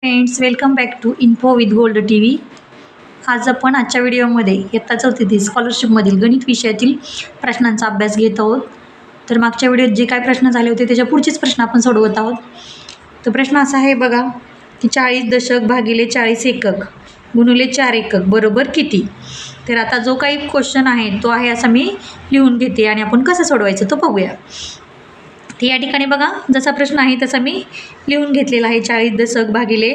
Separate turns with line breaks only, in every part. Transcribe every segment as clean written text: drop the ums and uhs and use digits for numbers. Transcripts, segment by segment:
Friends, welcome back to Info with Gold T V. आज आपण आजच्या व्हिडिओमध्ये इयत्ता चौथीतील स्कॉलरशिपमधील गणित विषयातील प्रश्नांचा अभ्यास घेत आहोत. तर मागच्या व्हिडिओत जे काय प्रश्न झाले होते त्याच्या पुढचेच प्रश्न आपण सोडवत आहोत. तर प्रश्न असा आहे बघा की 40 दशक भागिले 40 एकक गुणिले 4 एकक बरोबर किती. तर आता जो काही क्वेश्चन आहे तो आहे असा मी लिहून घेते आणि आपण कसं सोडवायचं तो बघूया. तर या ठिकाणी बघा जसा प्रश्न आहे तसा मी लिहून घेतलेला आहे. 40 दशक भागिले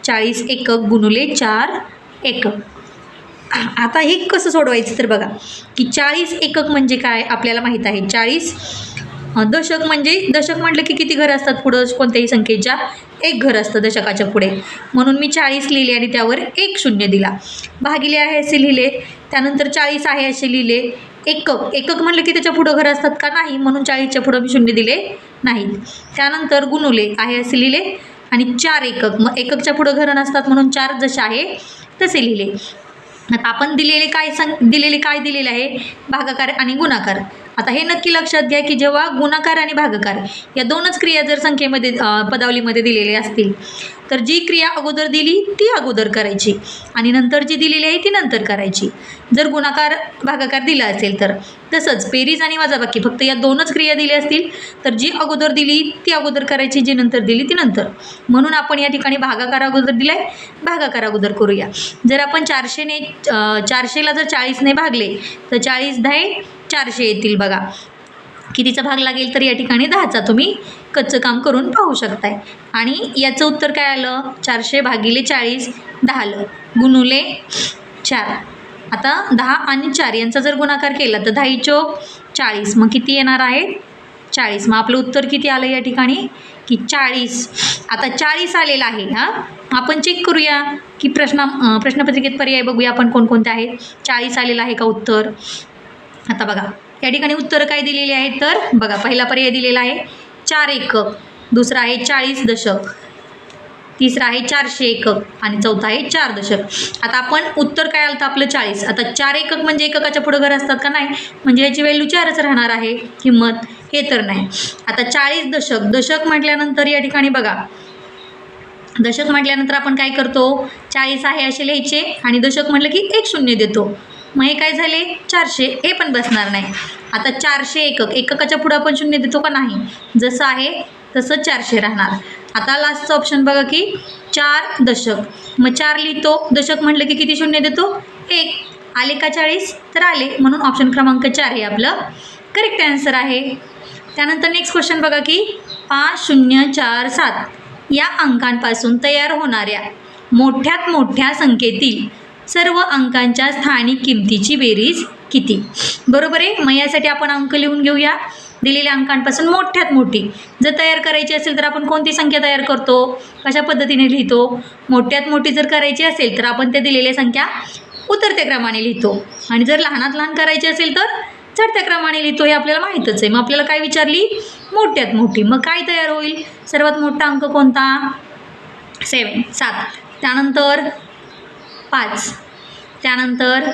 40 एकक गुणिले 4 एकक. आता हे कसं सोडवायचं तर बघा की 40 एकक म्हणजे काय आपल्याला माहीत आहे. 40 दशक म्हणजे दशक म्हटलं की किती घर असतात पुढं कोणत्याही संख्येच्या एक घर असतं दशकाच्या पुढे, म्हणून मी 40 लिहिले आणि त्यावर एक शून्य दिला. भागिले आहे असे लिहिले, त्यानंतर 40 आहे असे लिहिले. एकक एकक म्हटलं की त्याच्या पुढं घर असतात का नाही, म्हणून 40च्या पुढं मी शून्य दिले नाहीत. त्यानंतर गुणुले आहे असे लिहिले आणि 4 एकक, मग एककच्या पुढं घर नसतात म्हणून 4 जसे आहे तसे लिहिले. आता आपण दिलेले काय दिलेले आहे भागाकार आणि गुणाकार. आता हे नक्की लक्षात घ्या की जेव्हा गुणाकार आणि भागाकार या दोनच क्रिया जर संख्येमध्ये पदावलीमध्ये दिलेले असतील तर जी क्रिया अगोदर दिली ती अगोदर करायची आणि नंतर जी दिलेली आहे ती नंतर करायची. जर गुणाकार भागाकार दिला असेल तर तसंच बेरीज आणि वजाबाकी फक्त या दोनच क्रिया दिल्या असतील तर जी अगोदर दिली ती अगोदर करायची, जी नंतर दिली ती नंतर. म्हणून आपण या ठिकाणी भागाकार अगोदर दिला आहे, भागाकार अगोदर करूया. जर आपण 400ला जर 40ने भागले तर 40 10 400 येतील. बघा कितीचा भाग लागेल तर या ठिकाणी 10चा तुम्ही कच्चं काम करून पाहू शकताय. आणि याचं उत्तर काय आलं 400 भागिले 40 10 आलं गुणुले 4. आता 10 आणि 4 यांचा जर गुणाकार केला तर 10 चोक 40, मग किती येणार आहे 40. मग आपलं उत्तर किती आलं या ठिकाणी की 40. आता 40 आलेलं आहे. आपण चेक करूया की प्रश्नपत्रिकेत पर्याय बघूया आपण कोणकोणते आहेत. 40 आलेलं आहे का उत्तर. आता बघा या ठिकाणी उत्तर काय दिलेली आहेत तर बघा पहिला पर्याय दिलेला आहे 4 एकक, दुसरा आहे 40 दशक, तिसरा आहे 400 एकक आणि चौथा आहे 4 दशक. आता आपण उत्तर काय आलं तर आपलं 40. आता 4 एकक म्हणजे एककाच्या पुढं घर असतात का नाही, म्हणजे याची व्हॅल्यू 4च राहणार आहे किंमत, हे तर नाही. आता 40 दशक म्हटल्यानंतर या ठिकाणी बघा दशक म्हटल्यानंतर आपण काय करतो 40 आहे असे लिहायचे आणि दशक म्हटलं की एक शून्य देतो, मग हे काय झाले 400, हे पण बसणार नाही. आता 400 एकक, एककाच्या पुढं आपण शून्य देतो का नाही, जसं आहे तसं 400 राहणार. आता लास्टचं ऑप्शन बघा की 4 दशक, मग 4 लिहितो, दशक म्हटलं की किती शून्य देतो 1. आले का 40 तर आले, म्हणून ऑप्शन क्रमांक 4 हे आपलं करेक्ट आन्सर आहे. त्यानंतर नेक्स्ट क्वेश्चन बघा की 5047 या अंकांपासून तयार होणाऱ्या मोठ्यात मोठ्या संख्येतील सर्व अंकांच्या स्थानिक किमतीची बेरीज किती. बरोबर आहे. मग यासाठी आपण अंक लिहून घेऊया. दिलेल्या अंकांपासून मोठ्यात मोठी जर तयार करायची असेल तर आपण कोणती संख्या तयार करतो, कशा पद्धतीने लिहितो. मोठ्यात मोठी जर करायची असेल तर आपण त्या दिलेल्या संख्या उतरत्या क्रमाने लिहितो आणि जर लहानात लहान करायची असेल तर चढत्या क्रमाने लिहितो, हे आपल्याला माहीतच आहे. मग आपल्याला काय विचारली मोठ्यात मोठी, मग काय तयार होईल सर्वात मोठा अंक कोणता 7, त्यानंतर 5, त्यानंतर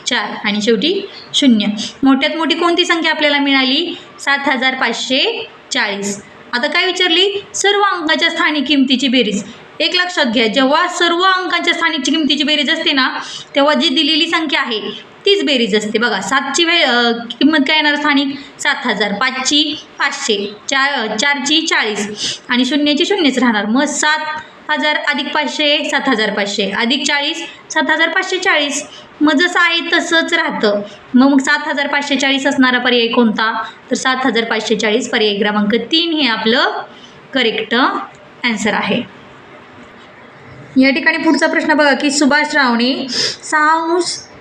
4 आणि शेवटी 0. मोठ्यात मोठी कोणती संख्या आपल्याला मिळाली 7540. आता काय विचारली सर्व अंकाच्या स्थानिक किमतीची बेरीज. एक लक्षात घ्या जेव्हा सर्व अंकांच्या स्थानिक किमतीची बेरीज असते ना तेव्हा जी दिलेली संख्या आहे तीच बेरीज असते. बघा 7ची किंमत काय येणार स्थानिक 7000, 5ची 500, 4ची 40 आणि 0ची 0च राहणार. मग 7000 अधिक 500 7500 अधिक 40 7540. मग जसं आहे तसंच राहतं. मग 7540 असणारा पर्याय कोणता तर 7540 पर्याय क्रमांक 3 हे आपलं करेक्ट आन्सर आहे. या ठिकाणी पुढचा प्रश्न बघा की सुभाषरावने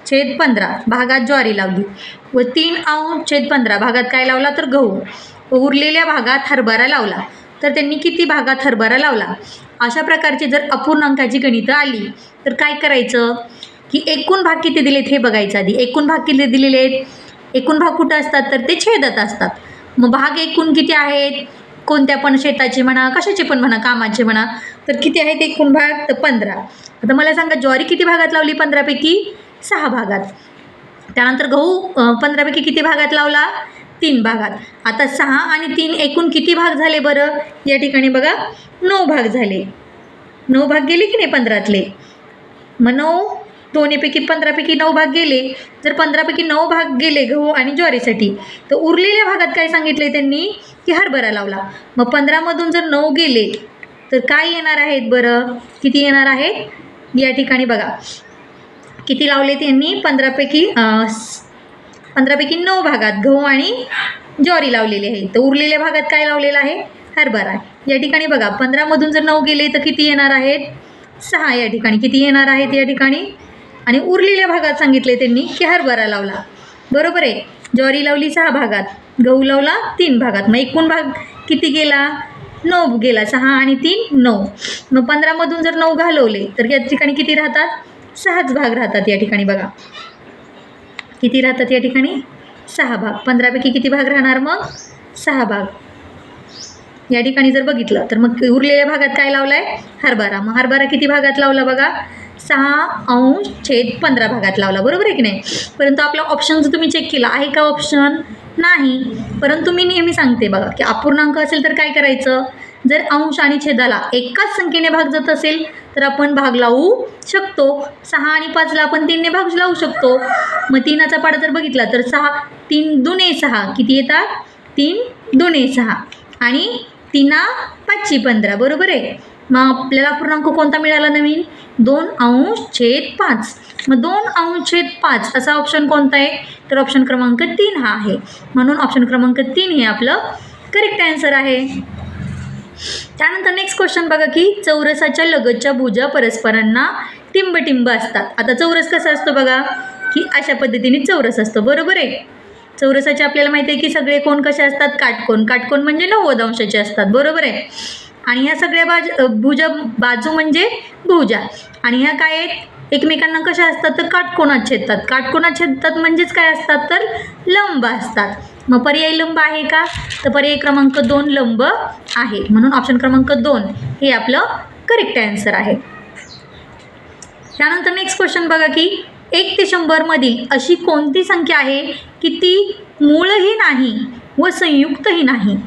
6/15 भागात ज्वारी लावली व 3/15 भागात काय लावला तर गहू व उरलेल्या भागात हरभरा लावला, तर त्यांनी किती भागात हरभरा लावला. अशा प्रकारची जर अपूर्णांकाची गणितं आली तर काय करायचं की एकूण भाग किती दिलेत हे बघायचं आधी. एकूण भाग किती दिलेले आहेत, एकूण भाग कुठं असतात तर ते छेदात असतात. मग भाग एकूण किती आहेत कोणत्या पण शेताचे म्हणा कशाचे पण म्हणा कामाचे म्हणा तर किती आहेत एकूण भाग तर 15. आता मला सांगा ज्वारी किती भागात लावली 15 पैकी 6 भागात. त्यानंतर गहू 15 पैकी किती भागात लावला 3 भागात. आता 6 आणि 3 एकूण किती भाग झाले बरं या ठिकाणी बघा 9 भाग झाले. 9 भाग गेले की नाही 15तले, मग 9 दोन्हीपैकी 15पैकी 9 भाग गेले. जर 15पैकी 9 भाग गेले गहू आणि ज्वारीसाठी, तर उरलेल्या भागात काय सांगितले त्यांनी की हरभरा लावला. मग 15मधून जर 9 गेले तर काय येणार आहेत बरं, किती येणार आहेत या ठिकाणी बघा किती लावले त्यांनी. 15पैकी 9 भागात गहू आणि ज्वारी लावलेली आहे. तर उरलेल्या भागात काय लावलेलं आहे, हरभरा. या ठिकाणी बघा 15मधून जर 9 गेले तर किती येणार आहेत 6. या ठिकाणी किती येणार आहेत या ठिकाणी, आणि उरलेल्या भागात सांगितले त्यांनी की हरभरा लावला. बरोबर आहे. ज्वारी लावली 6 भागात, गहू लावला 3 भागात, मग एकूण भाग किती गेला 9 गेला. 6 आणि 3 9. मग 15मधून जर 9 घालवले तर या ठिकाणी किती राहतात 6च भाग राहतात. या ठिकाणी बघा किती राहतात या ठिकाणी 6 भाग. 15पैकी किती भाग राहणार मग 6 भाग. या ठिकाणी जर बघितलं तर मग उरलेल्या भागात काय लावला आहे हरभरा. मग हरभरा किती भागात लावला बघा 6/15 भागात लावला. बरोबर आहे की नाही. परंतु आपला ऑप्शन जर तुम्ही चेक केला आहे का ऑप्शन नाही. परंतु मी नेहमी सांगते बघा की अपूर्णांक असेल तर काय करायचं, जर अंश आणि छेदाला एकाच संख्येने भाग जात असेल तर आपण भाग लावू शकतो. 6 आणि 5ला आपण 3ने भाग लावू शकतो. मग 3चा पाडा जर बघितला तर 6 3 दुने 6 किती येतात 3 दुने 6 आणि 3 5 15. बरोबर आहे. मग आपल्याला पूर्णांक कोणता मिळाला नवीन 2/5. मग 2/5 असा ऑप्शन कोणता आहे तर ऑप्शन क्रमांक 3 हा आहे. म्हणून ऑप्शन क्रमांक 3 हे आपलं करेक्ट आन्सर आहे. त्यानंतर नेक्स्ट क्वेश्चन बघा की चौरसाच्या लगतच्या भुजा परस्परांना टिंबटिंब असतात. आता चौरस कसा असतो बघा की अशा पद्धतीने चौरस असतो. बरोबर आहे. चौरसाचे आपल्याला माहिती आहे की सगळे कोण कसे असतात काटकोन. काटकोन म्हणजे 90 अंशाचे असतात. बरोबर आहे. आणि ह्या सगळ्या भुजा बाजू म्हणजे भुजा, आणि ह्या काय आहेत एकमेकांना कशा असतात तर काटकोनात छेदतात. काटकोनात छेदतात म्हणजेच काय असतात तर लंब असतात. मग पर्यायी लंब आहे का तर पर्याय क्रमांक 2 लंब आहे. म्हणून ऑप्शन क्रमांक 2 हे आपलं करेक्ट आन्सर आहे. त्यानंतर नेक्स्ट क्वेश्चन बघा की 1 ते 100 मधील अशी कोणती संख्या आहे की ती मूळही नाही व संयुक्तही नाही.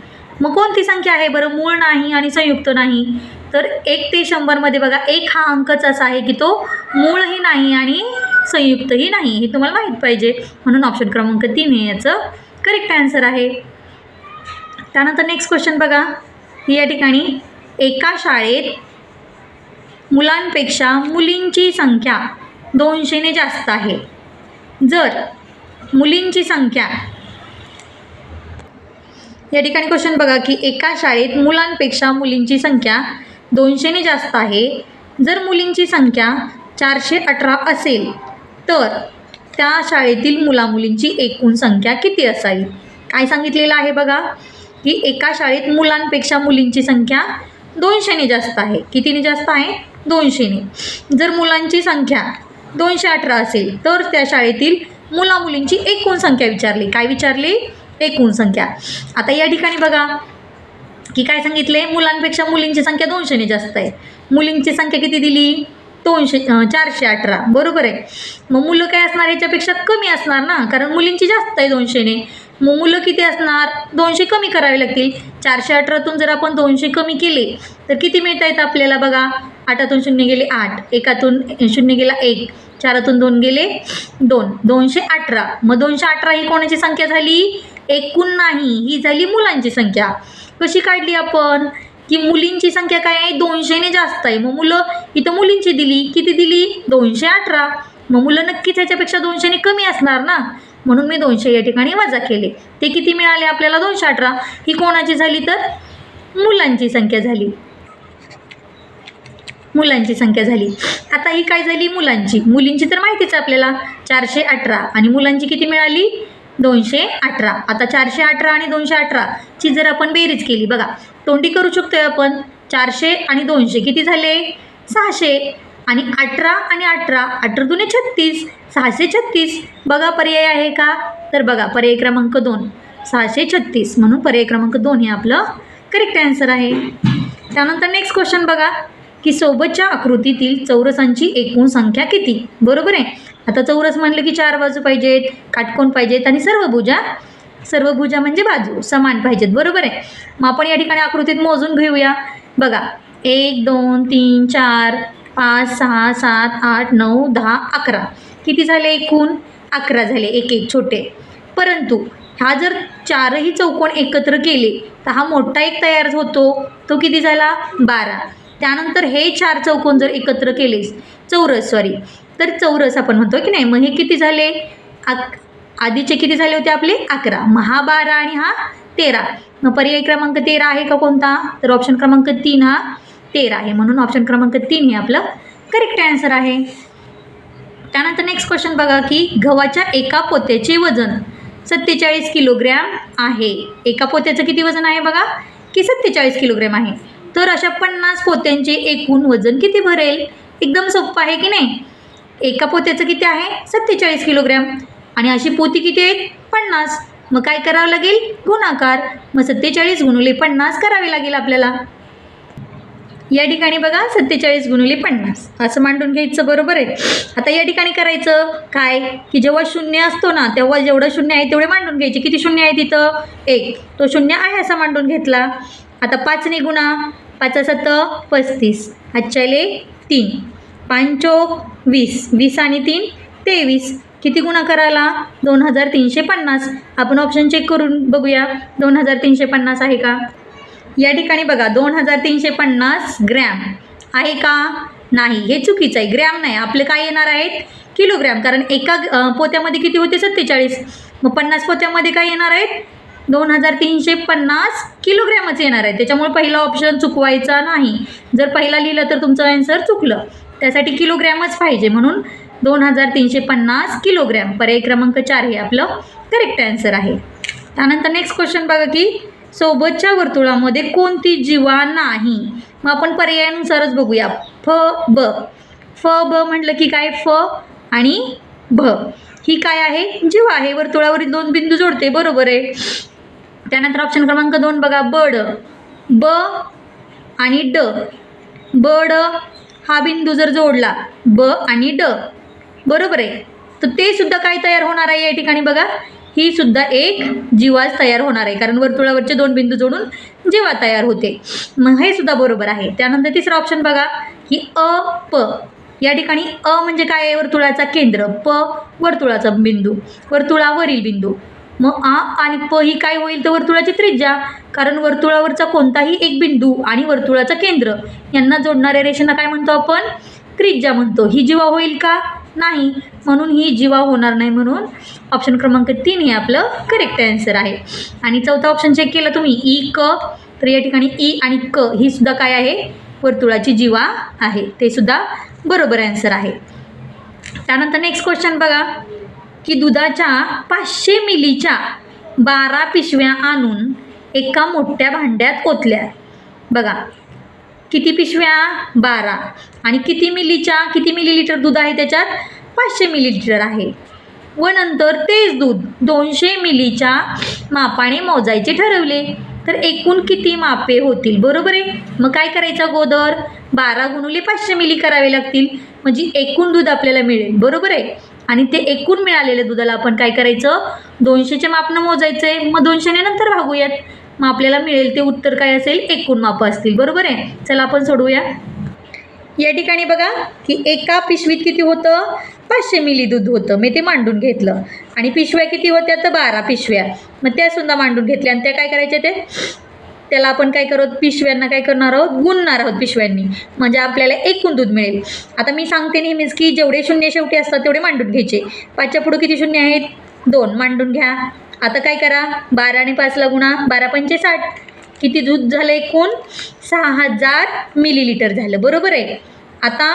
मग कोणती संख्या आहे बरं मूळ नाही आणि संयुक्त नाही तर 1 ते 100 मध्ये बघा 1 हा अंकच असा आहे की तो मूळही नाही आणि संयुक्तही नाही. हे तुम्हाला माहीत पाहिजे. म्हणून ऑप्शन क्रमांक 3 हे याचं करेक्ट आन्सर आहे. त्यानंतर नेक्स्ट क्वेश्चन बघा या ठिकाणी एका शाळेत मुलांपेक्षा मुलींची संख्या 200ने जास्त आहे. जर मुलींची संख्या या ठिकाणी क्वेश्चन बघा की एका शाळेत मुलांपेक्षा मुलींची संख्या 200ने जास्त आहे. जर मुलींची संख्या 418 असेल तर त्या शाळेतील मुलामुलींची एकूण संख्या किती असावी. काय सांगितलेलं आहे बघा की एका शाळेत मुलांपेक्षा मुलींची संख्या 200ने जास्त आहे. कितीने जास्त आहे 200ने. जर मुलांची संख्या 218 असेल तर त्या शाळेतील मुलामुलींची एकूण संख्या विचारली. काय विचारली एकूण संख्या. आता या ठिकाणी बघा की काय सांगितले मुलांपेक्षा मुलींची संख्या 200ने जास्त आहे. मुलींची संख्या किती दिली 418. बरोबर आहे. मग मुलं काय असणार याच्यापेक्षा कमी असणार ना, कारण मुलींची जास्त आहे 200ने. मग मुलं किती असणार 200 कमी करावे लागतील. 418तून जर आपण 200 कमी केले तर किती मिळता येतं आपल्याला बघा. 8तून 0 गेले 8, 1तून 0 गेला 1, 4तून 2 गेले 2, 218. मग 218 ही कोणाची संख्या झाली एकूण नाही, ही झाली मुलांची संख्या. कशी काढली आपण की मुलींची संख्या काय आहे 200ने जास्त आहे. मग मुलं इथं मुलींची दिली किती दिली 218. मग मुलं नक्कीच ह्याच्यापेक्षा 200ने कमी असणार ना, म्हणून मी 200 या ठिकाणी वजा केले. ते किती मिळाले आपल्याला 218. ही कोणाची झाली तर मुलांची संख्या झाली. मुलांची संख्या झाली. आता ही काय झाली मुलांची. मुलींची तर माहितीच आपल्याला 418 आणि मुलांची किती मिळाली 218. आता 418 आणि 218 ची जर आपण बेरीज केली बघा तोंडी करू शकतोय आपण. 400 आणि 200 किती झाले 600 आणि 18 आणि 18 18 दुने 36 636. बघा पर्याय आहे का तर बघा पर्याय क्रमांक 2 636. म्हणून पर्याय क्रमांक 2 हे आपलं करेक्ट आन्सर आहे. त्यानंतर नेक्स्ट क्वेश्चन बघा की सोबतच्या आकृतीतील चौरसांची एकूण संख्या किती. बरोबर आहे. आता चौरस म्हणलं की 4 बाजू पाहिजेत, काटकोन पाहिजेत आणि सर्व भुजा म्हणजे बाजू समान पाहिजेत. बरोबर आहे. मग आपण या ठिकाणी आकृतीत मोजून घेऊया. बघा 1 2 3 4 5 6 7 8 9 10 11 किती झाले एकूण 11 झाले एक एक छोटे. परंतु हा जर चारही चौकोन एकत्र केले तर हा मोठा एक तयार होतो, तो किती झाला 12. त्यानंतर हे 4 चौकोन जर एकत्र केलेस तर चौरस आपण म्हणतो की नाही. मग हे किती झाले आधीचे किती झाले होते आपले 11, मग हा 12 आणि हा 13. मग पर्याय क्रमांक 13 आहे का कोणता, तर ऑप्शन क्रमांक 3 हा 13 आहे. म्हणून ऑप्शन क्रमांक 3 हे आपलं करेक्ट आन्सर आहे. त्यानंतर नेक्स्ट क्वेश्चन बघा की गव्हाच्या एका पोत्याचे वजन 47 किलोग्रॅम आहे. एका पोत्याचं किती वजन आहे बघा की 47 किलोग्रॅम आहे. तर अशा 50 पोत्यांचे एकूण वजन किती भरेल. एकदम सोपं आहे की नाही. एका पोत्याचं किती आहे 47 किलोग्रॅम आणि अशी पोती किती आहेत 50. मग काय करावं लागेल गुणाकार. मग 47 गुणिले 50 करावे लागेल आपल्याला. या ठिकाणी बघा 47 गुणिले 50 असं मांडून घ्यायचं, बरोबर आहे. आता या ठिकाणी करायचं काय की जेव्हा शून्य असतो ना तेव्हा जेवढं शून्य आहे तेवढे मांडून घ्यायचे. किती शून्य आहे तिथं 1, तो शून्य आहे असा मांडून घेतला. आता 5 ने गुणा, 5 7 35, अच्छाले 3, 5 चौक 20, 20 आणि 3 23. किती गुणाकार आला 2350. आपण ऑप्शन चेक करून बघूया 2350 आहे का. या ठिकाणी बघा 2350 ग्रॅम आहे का, नाही, हे चुकीचं आहे. ग्रॅम नाही, आपले काय येणार आहेत किलोग्रॅम. कारण एका पोत्यामध्ये किती होते 47, मग 50 पोत्यामध्ये काय येणार आहेत 2350 किलोग्रॅमच येणार आहे. त्याच्यामुळे पहिला ऑप्शन चुकवायचा नाही. जर पहिला लिहिलं तर तुमचं आन्सर चुकलं. त्यासाठी किलोग्रॅमच पाहिजे, म्हणून 2350 किलोग्रॅम पर्याय क्रमांक 4 हे आपलं करेक्ट आन्सर आहे. त्यानंतर नेक्स्ट क्वेश्चन बघा की सोबतच्या वर्तुळामध्ये कोणती जीवा नाही. मग आपण पर्यायानुसारच बघूया. फ ब म्हटलं की काय फ आणि भ ही काय आहे जीवा आहे. वर्तुळावरील 2 बिंदू जोडते, बरोबर आहे. त्यानंतर ऑप्शन क्रमांक 2 बघा बड, ब आणि ड. बड हा बिंदू जर जोडला ब आणि ड, बरोबर आहे, तर ते सुद्धा काय तयार होणार आहे या ठिकाणी बघा ही सुद्धा एक जीवाच तयार होणार आहे. कारण वर्तुळावरचे 2 बिंदू जोडून जीवा तयार होते. मग हे सुद्धा बरोबर आहे. त्यानंतर तिसरा ऑप्शन बघा की अ प. या ठिकाणी अ म्हणजे काय आहे वर्तुळाचा केंद्र, प वर्तुळाचा बिंदू, वर्तुळावरील बिंदू. मग आ आणि प ही काय होईल तर वर्तुळाची त्रिज्या. कारण वर्तुळावरचा कोणताही एक बिंदू आणि वर्तुळाचं केंद्र यांना जोडणाऱ्या रेषेना काय म्हणतो आपण त्रिज्या म्हणतो. ही जीवा होईल का, नाही, म्हणून ही जीवा होणार नाही. म्हणून ऑप्शन क्रमांक 3 हे आपलं करेक्ट आन्सर आहे. आणि चौथा ऑप्शन चेक केला तुम्ही ई क, तर या ठिकाणी ई आणि क ही सुद्धा काय आहे वर्तुळाची जीवा आहे. ते सुद्धा बरोबर आन्सर आहे. त्यानंतर नेक्स्ट क्वेश्चन बघा की दुधाच्या 500 मिलीच्या 12 पिशव्या आणून एका मोठ्या भांड्यात ओतल्या. बघा किती पिशव्या 12 आणि किती मिलीलिटर दूध आहे त्याच्यात 500 मिलीलिटर आहे. व नंतर तेच दूध 200 मिलीच्या मापाने मोजायचे ठरवले तर एकूण किती मापे होतील, बरोबर आहे. मग काय करायचं अगोदर 12 गुणिले 500 मिली करावे लागतील, म्हणजे एकूण दूध आपल्याला मिळेल, बरोबर आहे. आणि ते एकूण मिळालेल्या दुधाला आपण काय करायचं 200च्या मापनं मोजायचं आहे. मग 200ने नंतर भागूयात, मग आपल्याला मिळेल ते उत्तर काय असेल एकूण मापं असतील, बरोबर आहे. चला आपण सोडवूया. या ठिकाणी बघा की एका पिशवीत किती होतं 500 मिली दूध होतं, मी ते मांडून घेतलं. आणि पिशव्या किती होत्या तर 12 पिशव्या, मग त्यासुद्धा मांडून घेतल्या. आणि त्या काय करायच्या त्याला आपण काय करत पिशव्यांना काय करणार आहोत गुणणार आहोत पिशव्यांनी, म्हणजे आपल्याला एकूण दूध मिळेल. आता मी सांगते नेहमीच की जेवढे शून्य शेवटी असतात तेवढे मांडून घ्यायचे. 5च्या पुढे किती शून्य आहेत 2, मांडून घ्या. आता काय करा 12 आणि 5ला गुणा, 12 पंचे 60, किती दूध झालं एकूण 6000 मिलीलिटर झालं, बरोबर आहे. आता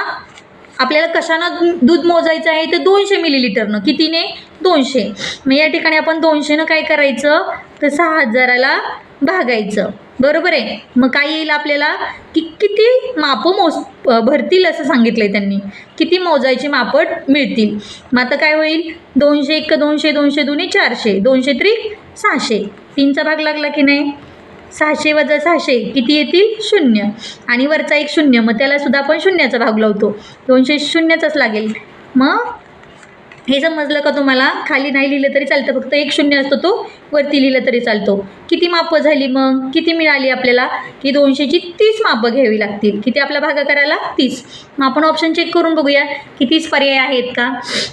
आपल्याला कशानं दूध मोजायचं आहे तर 200 मिलीलिटरनं, कितीने 200. मग या ठिकाणी आपण 200नं काय करायचं तर 6000ला भागायचं, बरोबर आहे. मग काय येईल आपल्याला की किती मापं भरतील असं सांगितलं आहे त्यांनी, किती मोजायची मापं मिळतील. मग आता काय होईल 200 1 200, 200 2 400, 200 3 600, 3चा भाग लागला की नाही. 600 वजा 600 किती येतील 0 आणि वरचा एक 0, मग त्याला सुद्धा आपण शून्याचा भाग लावतो. 200 शून्यचाच लागेल. मग हे समजलं का तुम्हाला? खाली नाही लिहिलं तरी चालतं, फक्त एक शून्य असतो तो वरती लिहिलं तरी चालतो. किती मापं झाली मग? किती मिळाली आपल्याला? की 200ची 30 मापं घ्यावी लागतील. किती आपला भागाकाराला? 30. मग आपण ऑप्शन चेक करून बघूया की 30 पर्याय आहेत का.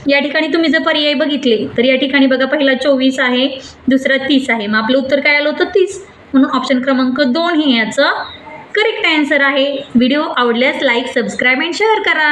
या ठिकाणी तुम्ही जर पर्याय बघितले तर या ठिकाणी बघा, पहिला 24 आहे, दुसरा 30 आहे. मग आपलं उत्तर काय आलं होतं? 30. म्हणून ऑप्शन क्रमांक 2 हे याचं करेक्ट आन्सर आहे. व्हिडिओ आवडल्यास लाईक, सबस्क्राईब अँड शेअर करा.